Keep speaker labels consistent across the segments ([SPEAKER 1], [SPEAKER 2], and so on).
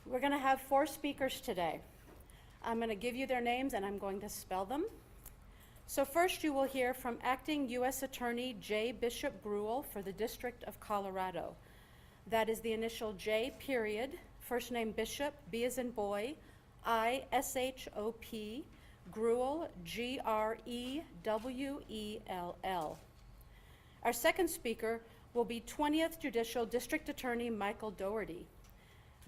[SPEAKER 1] We're going to have 4 speakers today. I'm going to give you their names and I'm going to spell them. So first you will hear from Acting U.S. Attorney J. Bishop Gruel for the District of Colorado. That is the initial J period, first name Bishop, B as in boy, I-S-H-O-P, Gruel, G-R-E-W-E-L-L. Our second speaker will be 20th Judicial District Attorney Michael Dougherty.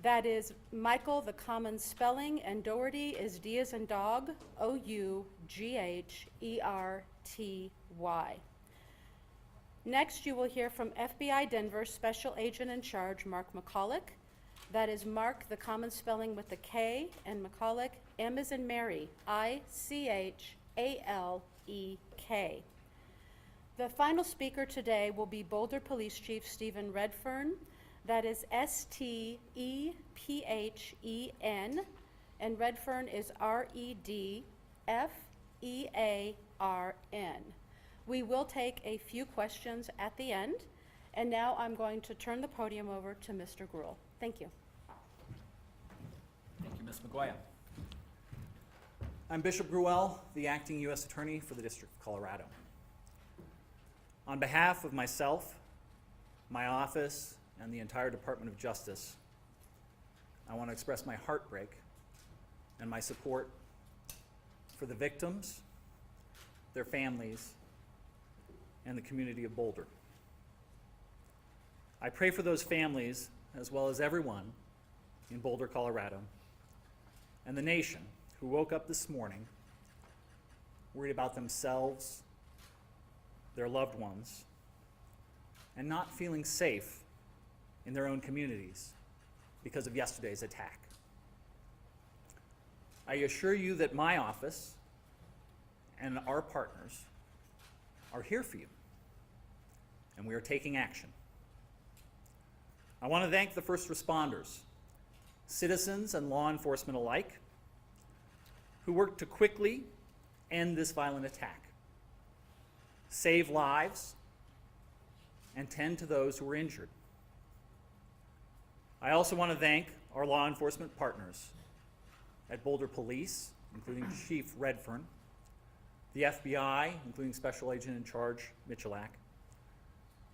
[SPEAKER 1] That is Michael, the common spelling, and Dougherty is D as in dog, O-U-G-H-E-R-T-Y. Next, you will hear from FBI Denver Special Agent in Charge, Mark McCulloch. That is Mark, the common spelling with the K, and McCulloch, M as in Mary, I-C-H-A-L-E-K. The final speaker today will be Boulder Police Chief Stephen Redfern. That is S-T-E-P-H-E-N, and Redfern is R-E-D-F-E-A-R-N. We will take a few questions at the end, and now I'm going to turn the podium over to Mr. Gruel. Thank you.
[SPEAKER 2] Thank you, Ms. McGuire. I'm Bishop Gruel, the Acting U.S. Attorney for the District of Colorado. On behalf of myself, my office, and the entire Department of Justice, I want to express my heartbreak and my support for the victims, their families, and the community of Boulder. I pray for those families, as well as everyone in Boulder, Colorado, and the nation who woke up this morning worried about themselves, their loved ones, and not feeling safe in their own communities because of yesterday's attack. I assure you that my office and our partners are here for you, and we are taking action. I want to thank the first responders, citizens and law enforcement alike, who worked to quickly end this violent attack, save lives, and tend to those who were injured. I also want to thank our law enforcement partners at Boulder Police, including Chief Redfern, the FBI, including Special Agent in Charge Michalak,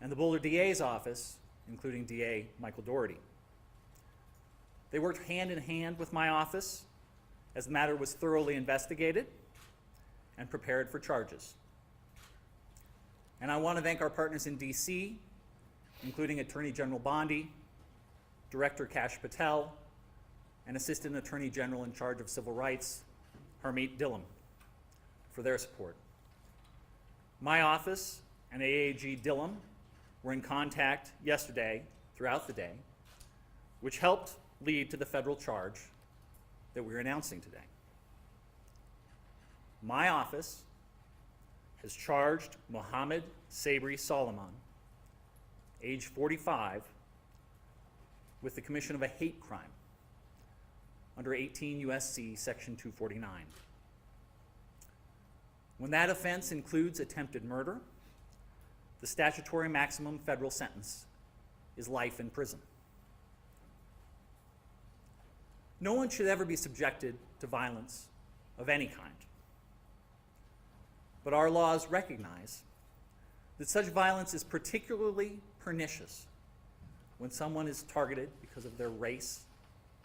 [SPEAKER 2] and the Boulder DA's office, including DA Michael Dougherty. They worked hand in hand with my office as the matter was thoroughly investigated and prepared for charges. And I want to thank our partners in DC, including Attorney General Bondi, Director Kash Patel, and Assistant Attorney General in charge of Civil Rights, Harmeet Dhillon, for their support. My office and AAG Dhillon were in contact yesterday throughout the day, which helped lead to the federal charge that we're announcing today. My office has charged Mohammed Sabri Solomon, age 45, with the commission of a hate crime under 18 U.S.C. Section 249. When that offense includes attempted murder, the statutory maximum federal sentence is life in prison. No one should ever be subjected to violence of any kind. But our laws recognize that such violence is particularly pernicious when someone is targeted because of their race,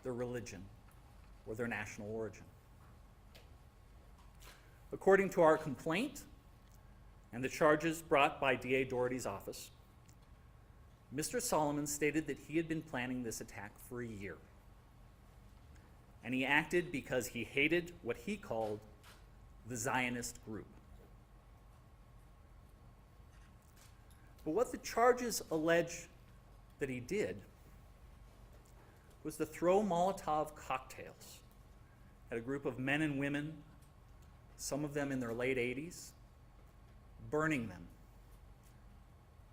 [SPEAKER 2] their religion, or their national origin. According to our complaint and the charges brought by DA Dougherty's office, Mr. Solomon stated that he had been planning this attack for a year. And he acted because he hated what he called the Zionist group. But what the charges allege that he did was to throw Molotov cocktails at a group of men and women, some of them in their late 80s, burning them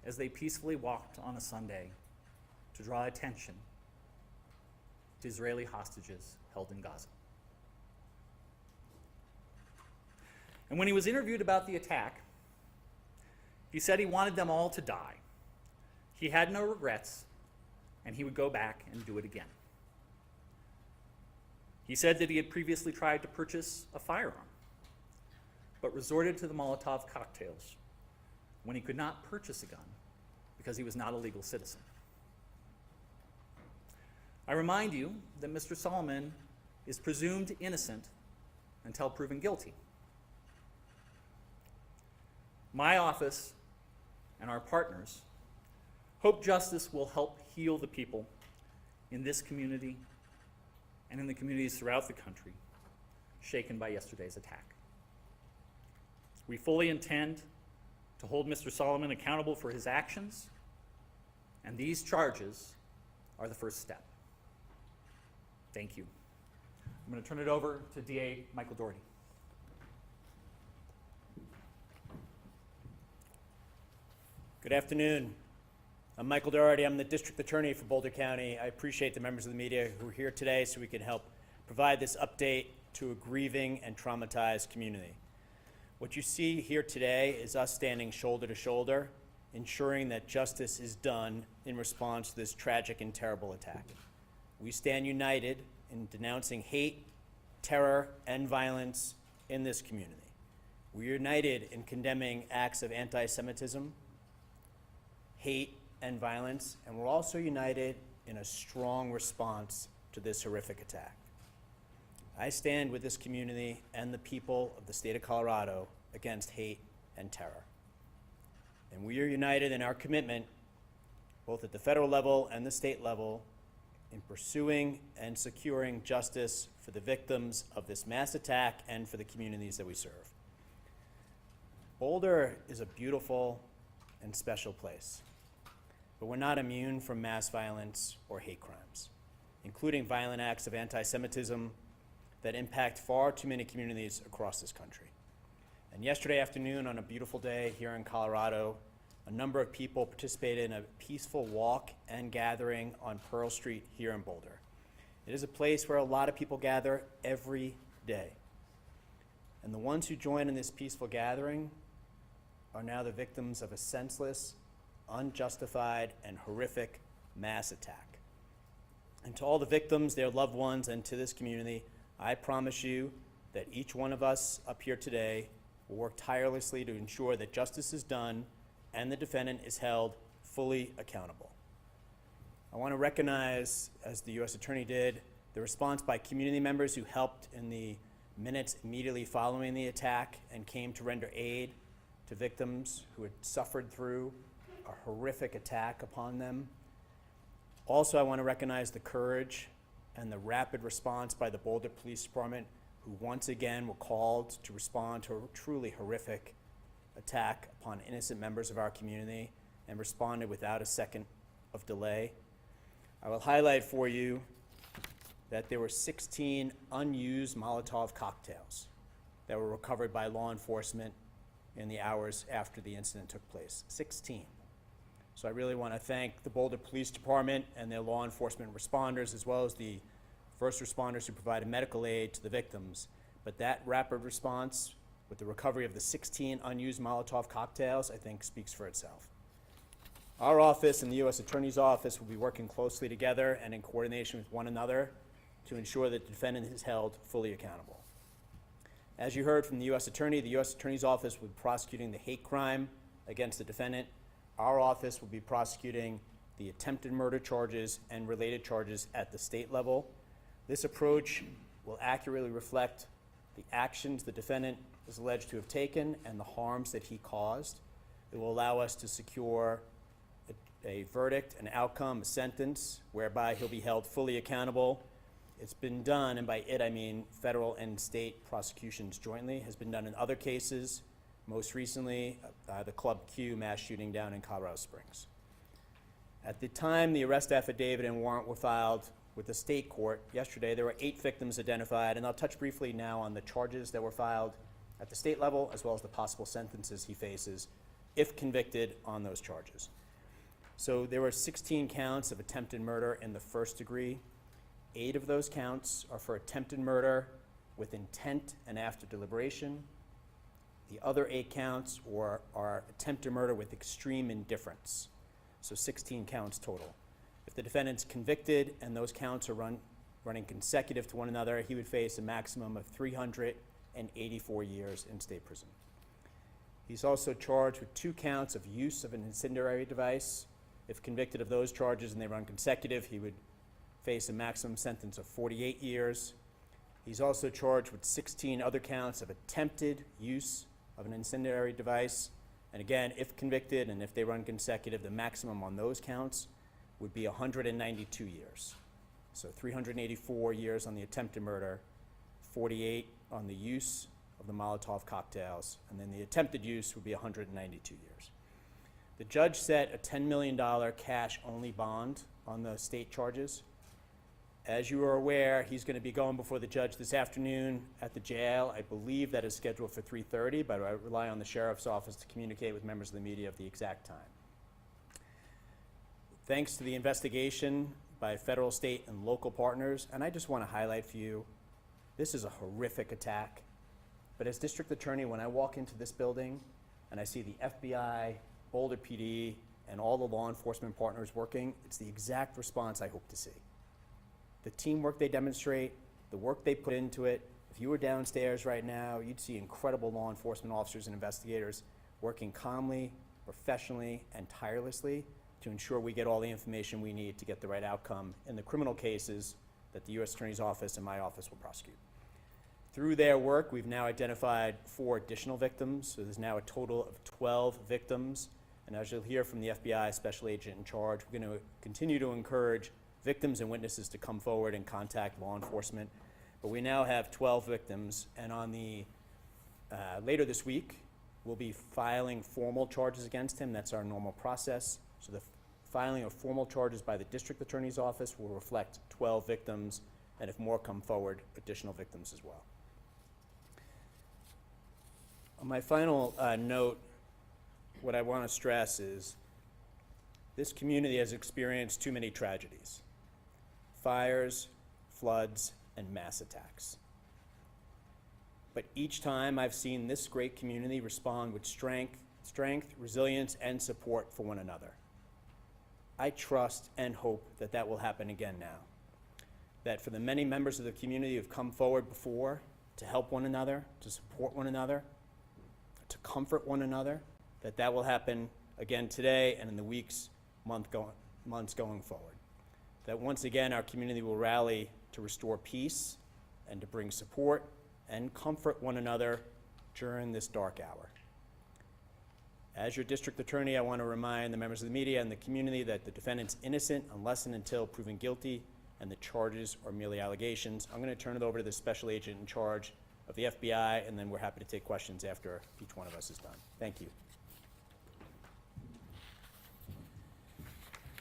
[SPEAKER 2] as they peacefully walked on a Sunday to draw attention to Israeli hostages held in Gaza. And when he was interviewed about the attack, he said he wanted them all to die. He had no regrets, and he would go back and do it again. He said that he had previously tried to purchase a firearm, but resorted to the Molotov cocktails when he could not purchase a gun because he was not a legal citizen. I remind you that Mr. Solomon is presumed innocent until proven guilty. My office and our partners hope justice will help heal the people in this community and in the communities throughout the country shaken by yesterday's attack. We fully intend to hold Mr. Solomon accountable for his actions, and these charges are the first step. Thank you. I'm going to turn it over to DA Michael Doherty.
[SPEAKER 3] Good afternoon. I'm Michael Doherty. I'm the District Attorney for Boulder County. I appreciate the members of the media who are here today so we can help provide this update to a grieving and traumatized community. What you see here today is us standing shoulder to shoulder, ensuring that justice is done in response to this tragic and terrible attack. We stand united in denouncing hate, terror, and violence in this community. We're united in condemning acts of anti-Semitism, hate, and violence, and we're also united in a strong response to this horrific attack. I stand with this community and the people of the state of Colorado against hate and terror. And we are united in our commitment, both at the federal level and the state level, in pursuing and securing justice for the victims of this mass attack and for the communities that we serve. Boulder is a beautiful and special place, but we're not immune from mass violence or hate crimes, including violent acts of anti-Semitism that impact far too many communities across this country. And yesterday afternoon, on a beautiful day here in Colorado, a number of people participated in a peaceful walk and gathering on Pearl Street here in Boulder. It is a place where a lot of people gather every day. And the ones who join in this peaceful gathering are now the victims of a senseless, unjustified, and horrific mass attack. And to all the victims, their loved ones, and to this community, I promise you that each one of us up here today will work tirelessly to ensure that justice is done and the defendant is held fully accountable. I want to recognize, as the U.S. Attorney did, the response by community members who helped in the minutes immediately following the attack and came to render aid to victims who had suffered through a horrific attack upon them. Also, I want to recognize the courage and the rapid response by the Boulder Police Department, who once again were called to respond to a truly horrific attack upon innocent members of our community and responded without a second of delay. I will highlight for you that there were 16 unused Molotov cocktails that were recovered by law enforcement in the hours after the incident took place. 16. So I really want to thank the Boulder Police Department and their law enforcement responders, as well as the first responders who provided medical aid to the victims. But that rapid response with the recovery of the 16 unused Molotov cocktails, I think speaks for itself. Our office and the U.S. Attorney's Office will be working closely together and in coordination with one another to ensure that the defendant is held fully accountable. As you heard from the U.S. Attorney, the U.S. Attorney's Office will be prosecuting the hate crime against the defendant. Our office will be prosecuting the attempted murder charges and related charges at the state level. This approach will accurately reflect the actions the defendant is alleged to have taken and the harms that he caused. It will allow us to secure a verdict, an outcome, a sentence, whereby he'll be held fully accountable. It's been done, and by it I mean federal and state prosecutions jointly, has been done in other cases, most recently the Club Q mass shooting down in Colorado Springs. At the time the arrest affidavit and warrant were filed with the state court yesterday, there were 8 victims identified, and I'll touch briefly now on the charges that were filed at the state level, as well as the possible sentences he faces if convicted on those charges. So there were 16 counts of attempted murder in the first degree. 8 of those counts are for attempted murder with intent and after deliberation. The other 8 counts are attempted murder with extreme indifference. So 16 counts total. If the defendant's convicted and those counts are run running consecutive to one another, he would face a maximum of 384 years in state prison. He's also charged with 2 counts of use of an incendiary device. If convicted of those charges and they run consecutive, he would face a maximum sentence of 48 years. He's also charged with 16 other counts of attempted use of an incendiary device. And again, if convicted and if they run consecutive, the maximum on those counts would be 192 years. So 384 years on the attempted murder, 48 on the use of the Molotov cocktails, and then the attempted use would be 192 years. The judge set a $10 million cash-only bond on the state charges. As you are aware, he's going to be going before the judge this afternoon at the jail. I believe that is scheduled for 3:30, but I rely on the sheriff's office to communicate with members of the media of the exact time. Thanks to the investigation by federal, state, and local partners, and I just want to highlight for you, this is a horrific attack. But as district attorney, when I walk into this building and I see the FBI, Boulder PD, and all the law enforcement partners working, it's the exact response I hope to see. The teamwork they demonstrate, the work they put into it. If you were downstairs right now, you'd see incredible law enforcement officers and investigators working calmly, professionally, and tirelessly to ensure we get all the information we need to get the right outcome in the criminal cases that the U.S. Attorney's Office and my office will prosecute. Through their work, we've now identified 4 additional victims, so there's now a total of 12 victims. And as you'll hear from the FBI special agent in charge, we're going to continue to encourage victims and witnesses to come forward and contact law enforcement. But we now have 12 victims, and on the later this week, we'll be filing formal charges against him. That's our normal process. So the filing of formal charges by the district attorney's office will reflect 12 victims, and if more come forward, additional victims as well. On my final note, what I want to stress is this community has experienced too many tragedies: fires, floods, and mass attacks. But each time I've seen this great community respond with strength, resilience, and support for one another. I trust and hope that that will happen again now. That for the many members of the community who have come forward before to help one another, to support one another, to comfort one another, that will happen again today and in the weeks, months going forward. That once again our community will rally to restore peace and to bring support and comfort one another during this dark hour. As your district attorney, I want to remind the members of the media and the community that the defendant's innocent unless and until proven guilty, and the charges are merely allegations. I'm going to turn it over to the special agent in charge of the FBI, and then we're happy to take questions after each one of us is done. Thank you.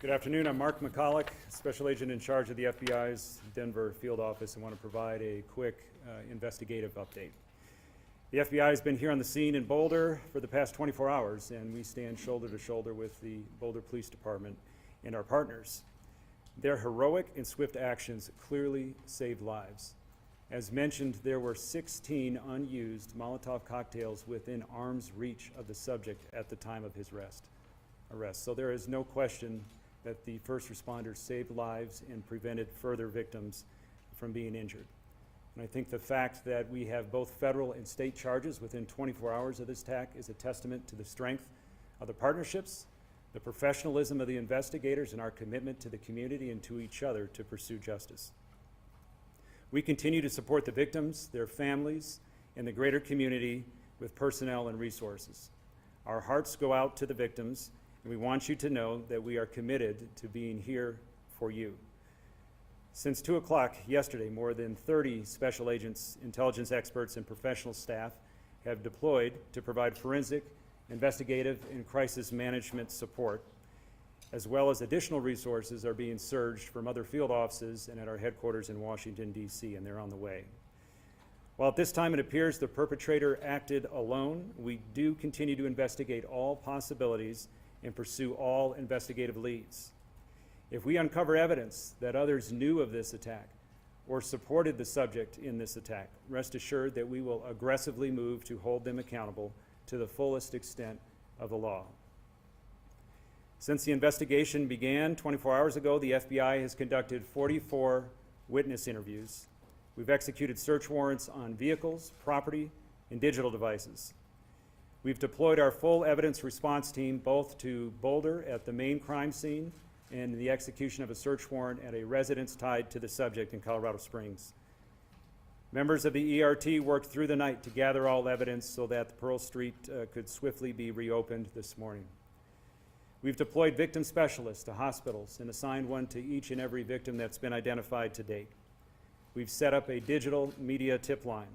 [SPEAKER 4] Good afternoon. I'm Mark McCulloch, Special Agent in charge of the FBI's Denver field office, and want to provide a quick investigative update. The FBI has been here on the scene in Boulder for the past 24 hours, and we stand shoulder to shoulder with the Boulder Police Department and our partners. Their heroic and swift actions clearly saved lives. As mentioned, there were 16 unused Molotov cocktails within arm's reach of the subject at the time of his arrest. So there is no question that the first responders saved lives and prevented further victims from being injured. And I think the fact that we have both federal and state charges within 24 hours of this attack is a testament to the strength of the partnerships, the professionalism of the investigators, and our commitment to the community and to each other to pursue justice. We continue to support the victims, their families, and the greater community with personnel and resources. Our hearts go out to the victims, and we want you to know that we are committed to being here for you. Since 2 o'clock yesterday, more than 30 special agents, intelligence experts, and professional staff have deployed to provide forensic, investigative, and crisis management support, as well as additional resources are being surged from other field offices and at our headquarters in Washington, D.C., and they're on the way. While at this time it appears the perpetrator acted alone, we do continue to investigate all possibilities and pursue all investigative leads. If we uncover evidence that others knew of this attack or supported the subject in this attack, rest assured that we will aggressively move to hold them accountable to the fullest extent of the law. Since the investigation began 24 hours ago, the FBI has conducted 44 witness interviews. We've executed search warrants on vehicles, property, and digital devices. We've deployed our full evidence response team both to Boulder at the main crime scene and the execution of a search warrant at a residence tied to the subject in Colorado Springs. Members of the ERT worked through the night to gather all evidence so that the Pearl Street could swiftly be reopened this morning. We've deployed victim specialists to hospitals and assigned one to each and every victim that's been identified to date. We've set up a digital media tip line.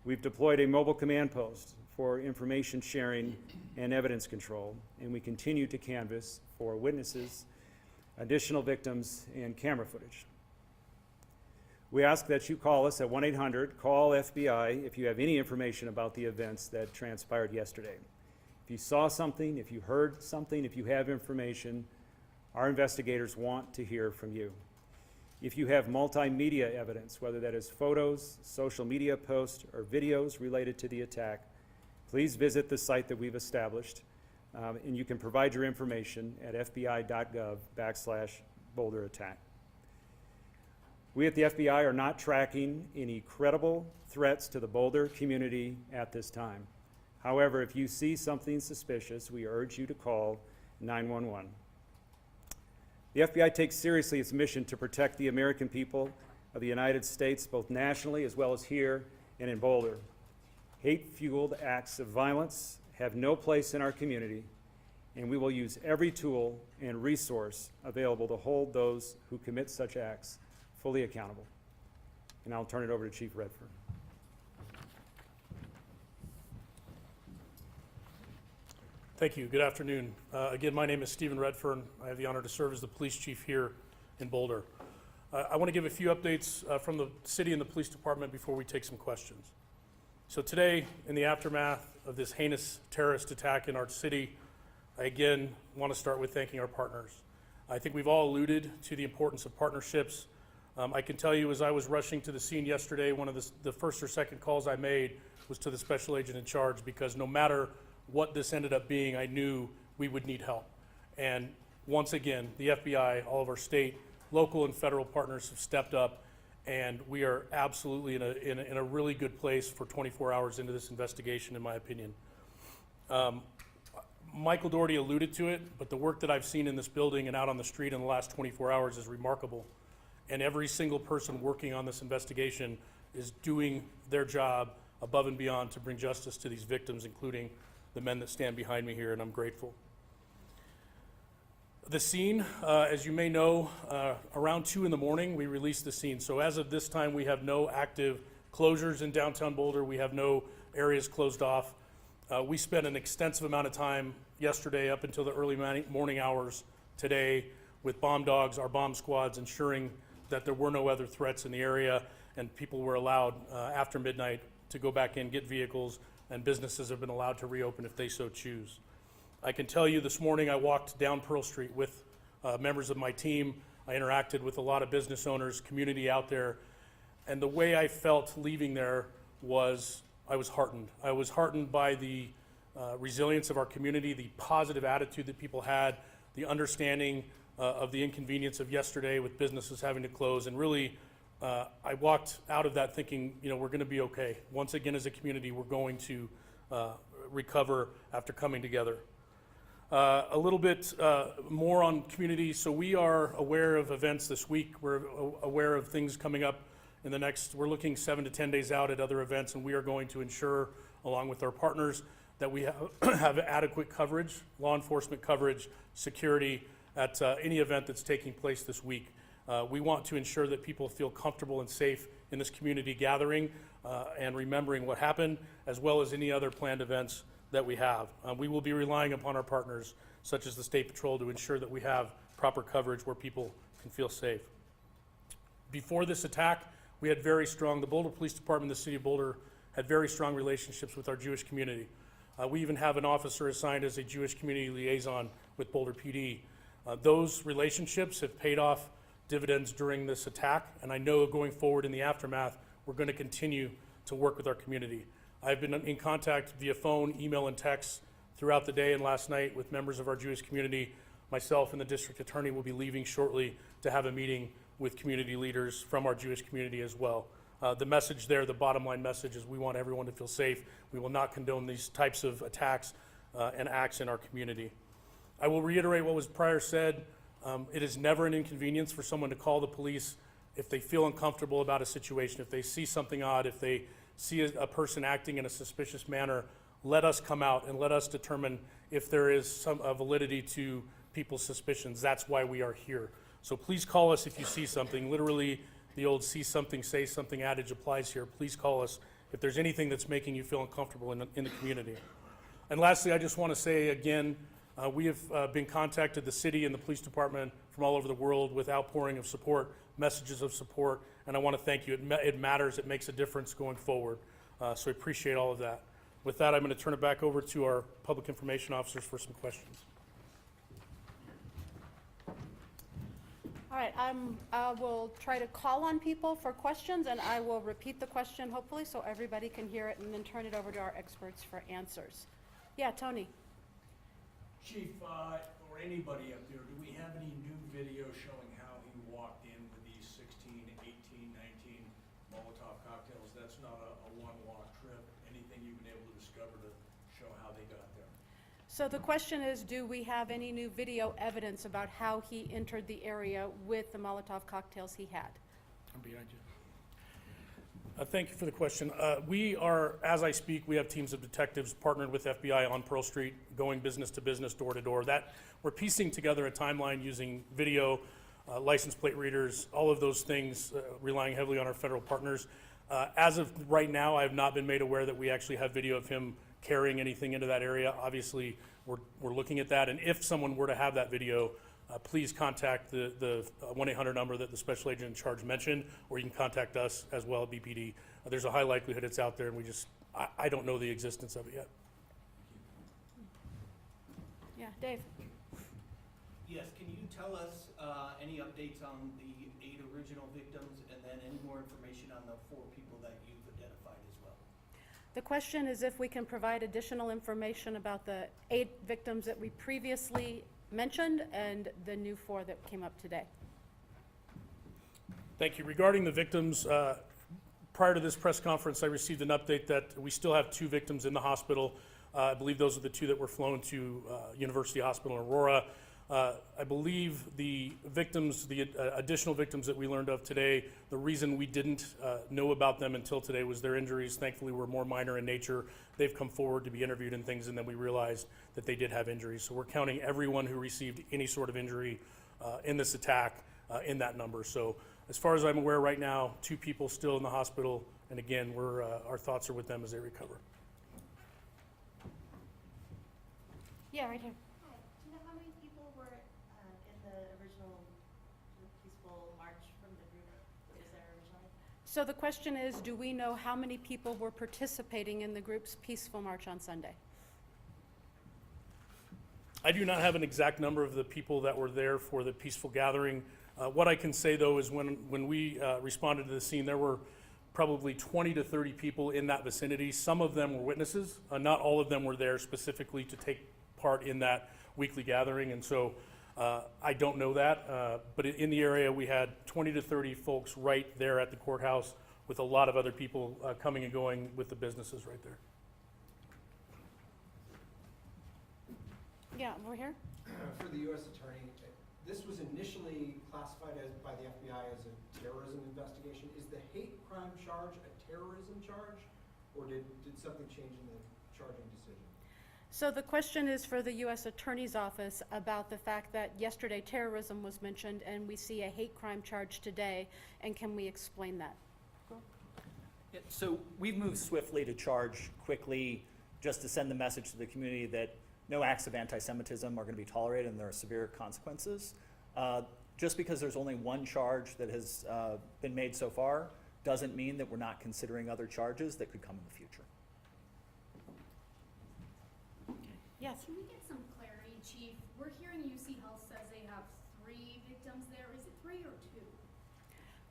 [SPEAKER 4] We've deployed a mobile command post for information sharing and evidence control, and we continue to canvass for witnesses, additional victims, and camera footage. We ask that you call us at 1-800-CALL-FBI if you have any information about the events that transpired yesterday. If you saw something, if you heard something, if you have information, our investigators want to hear from you. If you have multimedia evidence, whether that is photos, social media posts, or videos related to the attack, please visit the site that we've established, and you can provide your information at fbi.gov/Boulder attack. We at the FBI are not tracking any credible threats to the Boulder community at this time. However, if you see something suspicious, we urge you to call 911. The FBI takes seriously its mission to protect the American people of the United States, both nationally as well as here and in Boulder. Hate-fueled acts of violence have no place in our community, and we will use every tool and resource available to hold those who commit such acts fully accountable. And I'll turn it over to Chief Redfern.
[SPEAKER 5] Thank you. Good afternoon. Again, my name is Stephen Redfern. I have the honor to serve as the police chief here in Boulder. I want to give a few updates from the city and the police department before we take some questions. So today, in the aftermath of this heinous terrorist attack in our city, I again want to start with thanking our partners. I think we've all alluded to the importance of partnerships. I can tell you, as I was rushing to the scene yesterday, one of the first or second calls I made was to the special agent in charge, because no matter what this ended up being, I knew we would need help. And once again, the FBI, all of our state, local, and federal partners have stepped up, and we are absolutely in a really good place for 24 hours into this investigation, in my opinion. Michael Doherty alluded to it, but the work that I've seen in this building and out on the street in the last 24 hours is remarkable. And every single person working on this investigation is doing their job above and beyond to bring justice to these victims, including the men that stand behind me here, and I'm grateful. The scene, as you may know, around 2 in the morning, we released the scene. So as of this time, we have no active closures in downtown Boulder. We have no areas closed off. We spent an extensive amount of time yesterday up until the early morning hours today with bomb dogs, our bomb squads, ensuring that there were no other threats in the area, and people were allowed after midnight to go back in, get vehicles, and businesses have been allowed to reopen if they so choose. I can tell you this morning I walked down Pearl Street with members of my team. I interacted with a lot of business owners, community out there, and the way I felt leaving there was I was heartened. I was heartened by the resilience of our community, the positive attitude that people had, the understanding of the inconvenience of yesterday with businesses having to close, and really I walked out of that thinking, we're going to be okay. Once again, as a community, we're going to recover after coming together. A little bit more on community. So we are aware of events this week. We're aware of things coming up in the next, we're looking 7 to 10 days out at other events, and we are going to ensure, along with our partners, that we have adequate coverage, law enforcement coverage, security at any event that's taking place this week. We want to ensure that people feel comfortable and safe in this community gathering and remembering what happened, as well as any other planned events that we have. We will be relying upon our partners, such as the State Patrol, to ensure that we have proper coverage where people can feel safe. Before this attack, we had the Boulder Police Department, the City of Boulder, had very strong relationships with our Jewish community. We even have an officer assigned as a Jewish community liaison with Boulder PD. Those relationships have paid off dividends during this attack, and I know going forward in the aftermath, we're going to continue to work with our community. I've been in contact via phone, email, and text throughout the day and last night with members of our Jewish community. Myself and the district attorney will be leaving shortly to have a meeting with community leaders from our Jewish community as well. The message there, the bottom line message is we want everyone to feel safe. We will not condone these types of attacks and acts in our community. I will reiterate what was prior said. It is never an inconvenience for someone to call the police if they feel uncomfortable about a situation, if they see something odd, if they see a person acting in a suspicious manner. Let us come out and let us determine if there is some validity to people's suspicions. That's why we are here. So please call us if you see something. Literally, the old see something, say something adage applies here. Please call us if there's anything that's making you feel uncomfortable in the community. And lastly, I just want to say again, we have been contacted, the city and the police department from all over the world with outpouring of support, messages of support, and I want to thank you. It matters, it makes a difference going forward. So I appreciate all of that. With that, I'm going to turn it back over to our public information officers for some questions.
[SPEAKER 1] All right, I will try to call on people for questions, and I will repeat the question, hopefully, so everybody can hear it, and then turn it over to our experts for answers. Yeah, Tony?
[SPEAKER 6] Chief, or anybody up there, do we have any new video showing how he walked in with these 16, 18, 19 Molotov cocktails? That's not a one-walk trip. Anything you've been able to discover to show how they got there?
[SPEAKER 1] So the question is, do we have any new video evidence about how he entered the area with the Molotov cocktails he had?
[SPEAKER 5] I'm behind you. Thank you for the question. We are, as I speak, we have teams of detectives partnered with FBI on Pearl Street, going business to business, door to door. That we're piecing together a timeline using video, license plate readers, all of those things, relying heavily on our federal partners. As of right now, I have not been made aware that we actually have video of him carrying anything into that area. Obviously, we're looking at that, and if someone were to have that video, please contact the 1-800 number that the special agent in charge mentioned, or you can contact us as well at BPD. There's a high likelihood it's out there, and I don't know the existence of it yet.
[SPEAKER 1] Yeah, Dave?
[SPEAKER 7] Yes, can you tell us any updates on the 8 original victims, and then any more information on the 4 people that you've identified as well?
[SPEAKER 1] The question is if we can provide additional information about the 8 victims that we previously mentioned and the new 4 that came up today.
[SPEAKER 5] Thank you. Regarding the victims, prior to this press conference, I received an update that we still have 2 victims in the hospital. I believe those are the 2 that were flown to University Hospital in Aurora. I believe the victims, the additional victims that we learned of today, the reason we didn't know about them until today was their injuries, thankfully, were more minor in nature. They've come forward to be interviewed and things, and then we realized that they did have injuries. So we're counting everyone who received any sort of injury in this attack in that number. So as far as I'm aware right now, 2 people still in the hospital, and again, our thoughts are with them as they recover.
[SPEAKER 1] Yeah, right here.
[SPEAKER 8] Hi, do you know how many people were in the original peaceful march from the group that was there originally?
[SPEAKER 1] So the question is, do we know how many people were participating in the group's peaceful march on Sunday?
[SPEAKER 5] I do not have an exact number of the people that were there for the peaceful gathering. What I can say, though, is when we responded to the scene, there were probably 20 to 30 people in that vicinity. Some of them were witnesses. Not all of them were there specifically to take part in that weekly gathering, and so I don't know that. But in the area, we had 20 to 30 folks right there at the courthouse with a lot of other people coming and going with the businesses right there.
[SPEAKER 1] Yeah, over here.
[SPEAKER 9] For the U.S. Attorney, this was initially classified by the FBI as a terrorism investigation. Is the hate crime charge a terrorism charge, or did something change in the charging decision?
[SPEAKER 1] So the question is for the U.S. Attorney's Office about the fact that yesterday terrorism was mentioned and we see a hate crime charge today, and can we explain that?
[SPEAKER 2] Yeah, so we've moved swiftly to charge quickly, just to send the message to the community that no acts of anti-Semitism are going to be tolerated and there are severe consequences. Just because there's only one charge that has been made so far doesn't mean that we're not considering other charges that could come in the future.
[SPEAKER 1] Yes.
[SPEAKER 8] Can we get some clarity, Chief? We're hearing UC Health says they have 3 victims there. Is it 3 or 2?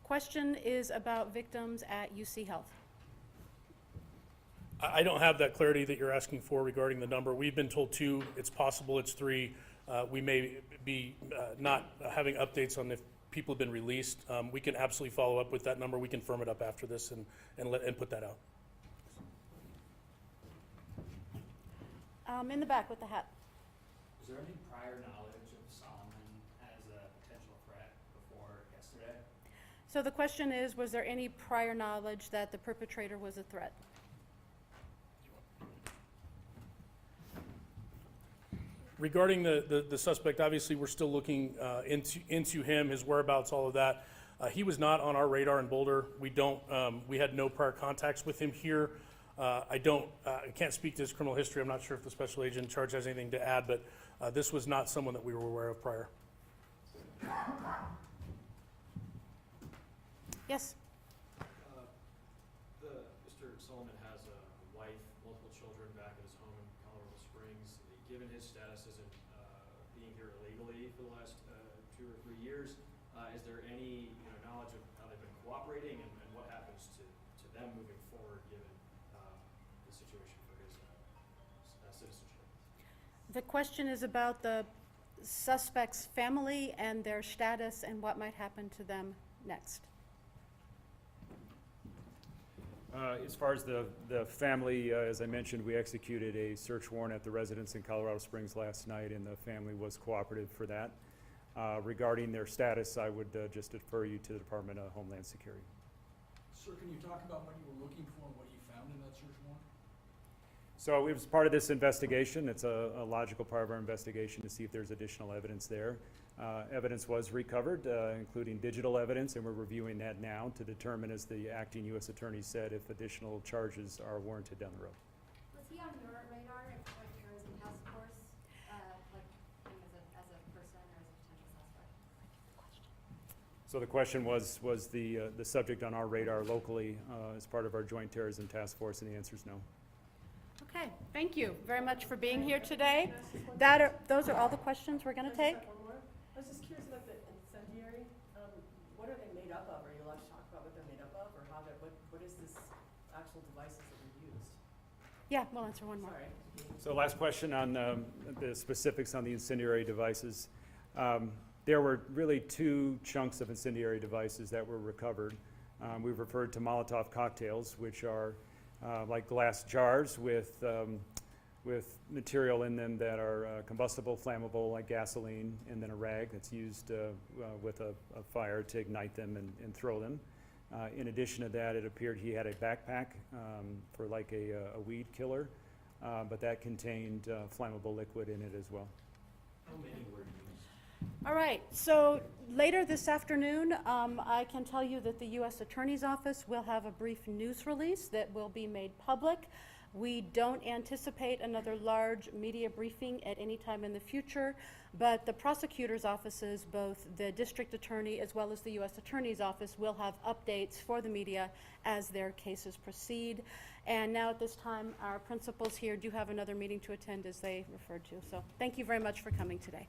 [SPEAKER 1] Question is about victims at UC Health.
[SPEAKER 5] I don't have that clarity that you're asking for regarding the number. We've been told 2. It's possible it's 3. We may be not having updates on if people have been released. We can absolutely follow up with that number. We can firm it up after this and put that out.
[SPEAKER 1] In the back with the hat.
[SPEAKER 10] Was there any prior knowledge of Solomon as a potential threat before yesterday?
[SPEAKER 1] So the question is, was there any prior knowledge that the perpetrator was a threat?
[SPEAKER 5] Regarding the suspect, obviously, we're still looking into him, his whereabouts, all of that. He was not on our radar in Boulder. We had no prior contacts with him here. I can't speak to his criminal history. I'm not sure if the special agent in charge has anything to add, but this was not someone that we were aware of prior.
[SPEAKER 1] Yes?
[SPEAKER 11] Mr. Solomon has a wife, multiple children back at his home in Colorado Springs. Given his status as being here illegally for the last 2 or 3 years, is there any knowledge of how they've been cooperating and what happens to them moving forward given the situation for his citizenship?
[SPEAKER 1] The question is about the suspect's family and their status and what might happen to them next.
[SPEAKER 4] As far as the family, as I mentioned, we executed a search warrant at the residence in Colorado Springs last night, and the family was cooperative for that. Regarding their status, I would just defer you to the Department of Homeland Security.
[SPEAKER 6] Sir, can you talk about what you were looking for and what you found in that search warrant?
[SPEAKER 4] So it was part of this investigation. It's a logical part of our investigation to see if there's additional evidence there. Evidence was recovered, including digital evidence, and we're reviewing that now to determine, as the acting U.S. Attorney said, if additional charges are warranted down the road.
[SPEAKER 12] Was he on your radar if Joint Terrorism Task Force, like him as a person or as a potential suspect?
[SPEAKER 4] So the question was the subject on our radar locally as part of our Joint Terrorism Task Force, and the answer is no.
[SPEAKER 1] Okay, thank you very much for being here today. Those are all the questions we're going to take.
[SPEAKER 13] I was just curious about the incendiary. What are they made up of? Are you allowed to talk about what they're made up of, or what is this actual devices that were used?
[SPEAKER 1] Yeah, we'll answer one more.
[SPEAKER 13] Sorry.
[SPEAKER 4] So last question on the specifics on the incendiary devices. There were really 2 chunks of incendiary devices that were recovered. We've referred to Molotov cocktails, which are like glass jars with material in them that are combustible, flammable, like gasoline, and then a rag that's used with a fire to ignite them and throw them. In addition to that, it appeared he had a backpack for like a weed killer, but that contained flammable liquid in it as well.
[SPEAKER 11] How many were used?
[SPEAKER 1] All right, so later this afternoon, I can tell you that the U.S. Attorney's Office will have a brief news release that will be made public. We don't anticipate another large media briefing at any time in the future, but the prosecutor's offices, both the district attorney as well as the U.S. Attorney's Office, will have updates for the media as their cases proceed. And now at this time, our principals here do have another meeting to attend, as they referred to. So thank you very much for coming today.